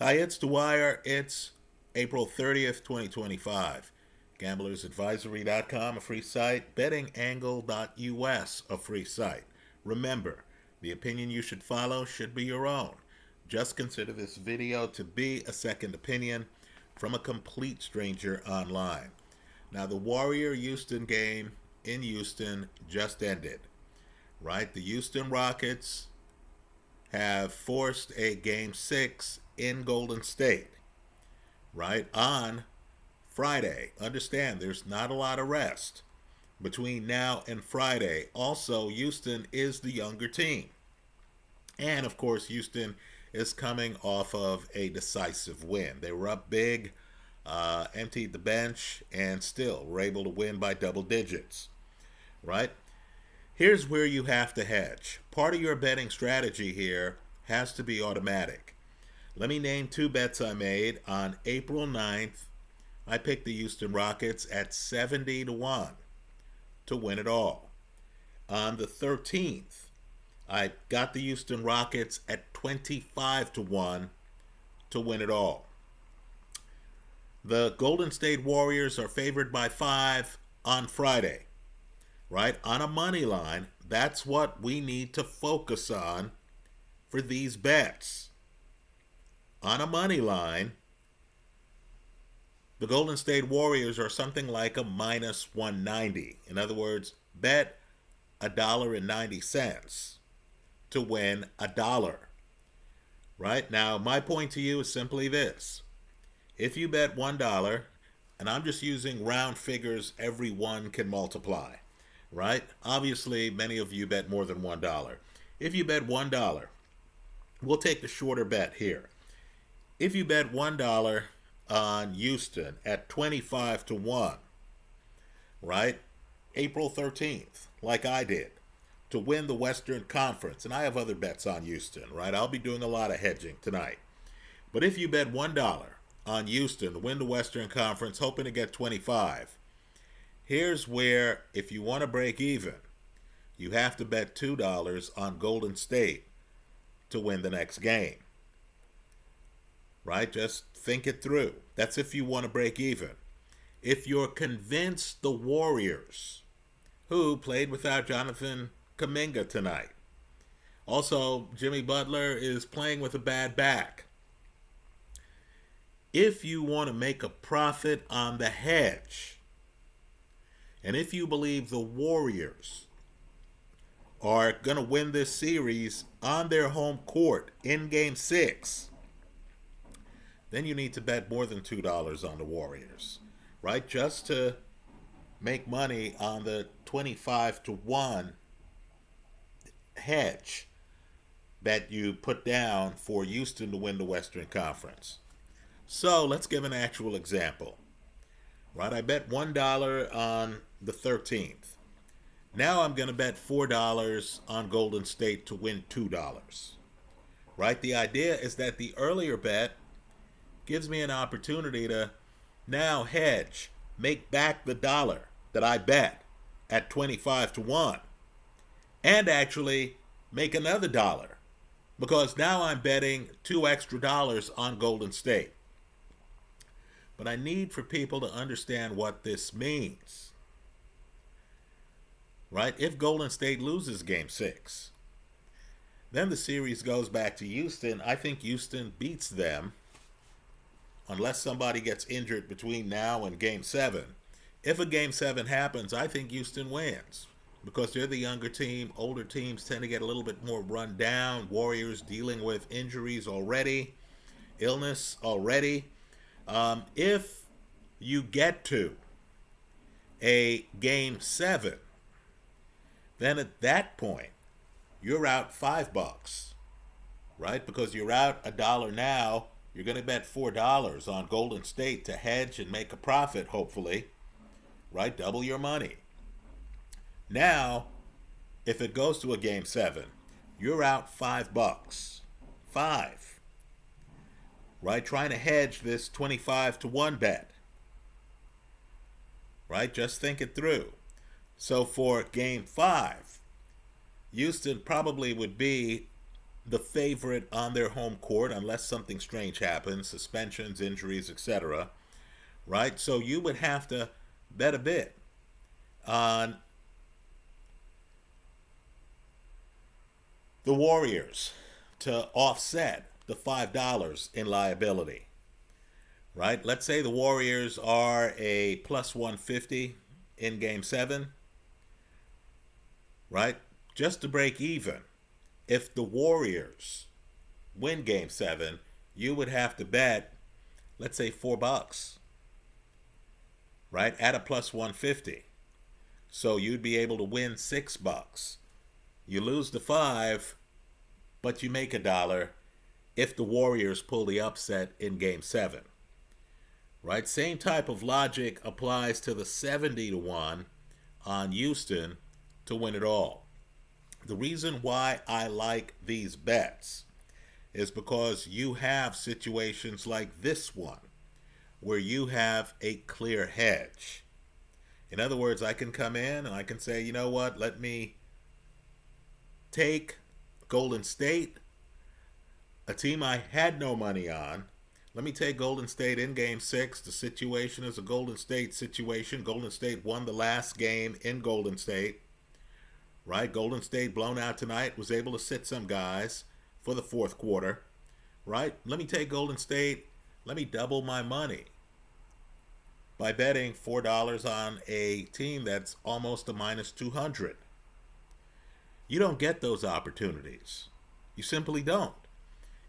Hi, it's Dwyer. It's April 30th, 2025. GamblersAdvisory.com, a free site. BettingAngle.us, a free site. Remember, the opinion you should follow should be your own. Just consider this video to be a second opinion from a complete stranger online. Now, the Warrior Houston game in Houston just ended, right? The Houston Rockets have forced a game six in Golden State, right? On Friday. Understand there's not a lot of rest between now and Friday. Also, Houston is the younger team. And of course, Houston is coming off of a decisive win. They were up big, emptied the bench, and still were able to win by double digits, right? Here's where you have to hedge. Part of your betting strategy here has to be automatic. Let me name two bets I made. On April 9th, I picked the Houston Rockets at 70 to 1 to win it all. On the 13th, I got the Houston Rockets at 25 to 1 to win it all. The Golden State Warriors are favored by 5 on Friday, right? On a money line, that's what we need to focus on for these bets. On a money line, the Golden State Warriors are something like a minus 190. In other words, bet $1.90 to win $1. Right? Now, my point to you is simply this. If you bet $1, and I'm just using round figures everyone can multiply, right? Obviously, many of you bet more than $1. If you bet $1, we'll take the shorter bet here. If you bet $1 on Houston at 25 to 1, right? April 13th, like I did, to win the Western Conference. And I have other bets on Houston, right? I'll be doing a lot of hedging tonight. But if you bet $1 on Houston to win the Western Conference, hoping to get 25, here's where, if you want to break even, you have to bet $2 on Golden State to win the next game. Right? Just think it through. That's if you want to break even. If you're convinced the Warriors, who played without Jonathan Kuminga tonight, also Jimmy Butler is playing with a bad back. If you want to make a profit on the hedge, and if you believe the Warriors are going to win this series on their home court in game six, then you need to bet more than $2 on the Warriors, right? Just to make money on the 25 to 1 hedge that you put down for Houston to win the Western Conference. So let's give an actual example, right? I bet $1 on the 13th. Now I'm going to bet $4 on Golden State to win $2, right? The idea is that the earlier bet gives me an opportunity to now hedge, make back the dollar that I bet at 25 to 1, and actually make another dollar because now I'm betting $2 extra on Golden State. But I need for people to understand what this means, right? If Golden State loses game six, then the series goes back to Houston. I think Houston beats them unless somebody gets injured between now and game seven. If a game seven happens, I think Houston wins because they're the younger team. Older teams tend to get a little bit more run down. Warriors dealing with injuries already, illness already. If you get to a game seven, then at that point, you're out $5, right? Because you're out $1 now. You're going to bet $4 on Golden State to hedge and make a profit, hopefully, right? Double your money. Now, if it goes to a game seven, you're out $5. Five, right? Trying to hedge this 25 to 1 bet, right? Just think it through. So for game five, Houston probably would be the favorite on their home court unless something strange happens, suspensions, injuries, etc. Right? So you would have to bet a bit on the Warriors to offset the $5 in liability. Right? Let's say the Warriors are a plus 150 in game 7, right? Just to break even. If the Warriors win game 7, you would have to bet, let's say $4, right? At a plus 150. So you'd be able to win $6. You lose the 5, but you make $1 if the Warriors pull the upset in game 7. Right? Same type of logic applies to the 70-1 on Houston to win it all. The reason why I like these bets is because you have situations like this one where you have a clear hedge. In other words, I can come in and I can say, you know what, let me take Golden State, a team I had no money on. Let me take Golden State in game 6. The situation is a Golden State situation. Golden State won the last game in Golden State. Right? Golden State blown out tonight, was able to sit some guys for the fourth quarter. Right? Let me take Golden State. Let me double my money by betting $4 on a team that's almost a minus 200. You don't get those opportunities. You simply don't.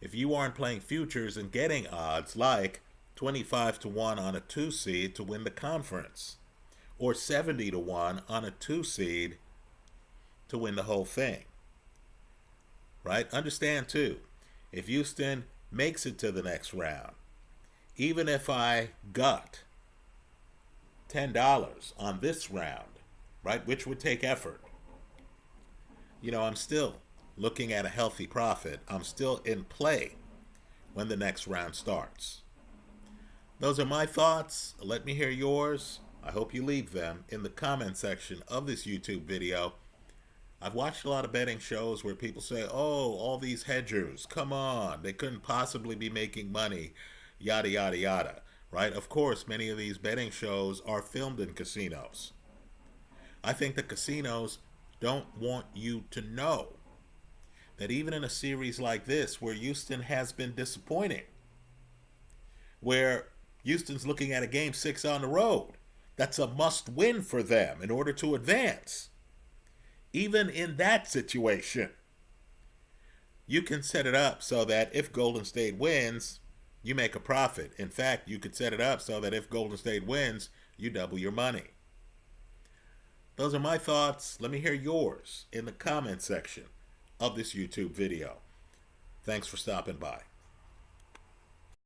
If you aren't playing futures and getting odds like 25-1 on a 2 seed to win the conference, or 70-1 on a 2 seed to win the whole thing. Right? Understand too, if Houston makes it to the next round, even if I got $10 on this round, right, which would take effort, I'm still looking at a healthy profit. I'm still in play when the next round starts. Those are my thoughts. Let me hear yours. I hope you leave them in the comment section of this YouTube video. I've watched a lot of betting shows where people say, oh, all these hedgers, come on, they couldn't possibly be making money, yada, yada, yada. Right? Of course, many of these betting shows are filmed in casinos. I think the casinos don't want you to know that even in a series like this, where Houston has been disappointing, where Houston's looking at a game 6 on the road, that's a must-win for them in order to advance. Even in that situation, you can set it up so that if Golden State wins, you make a profit. In fact, you could set it up so that if Golden State wins, you double your money. Those are my thoughts. Let me hear yours in the comment section of this YouTube video. Thanks for stopping by.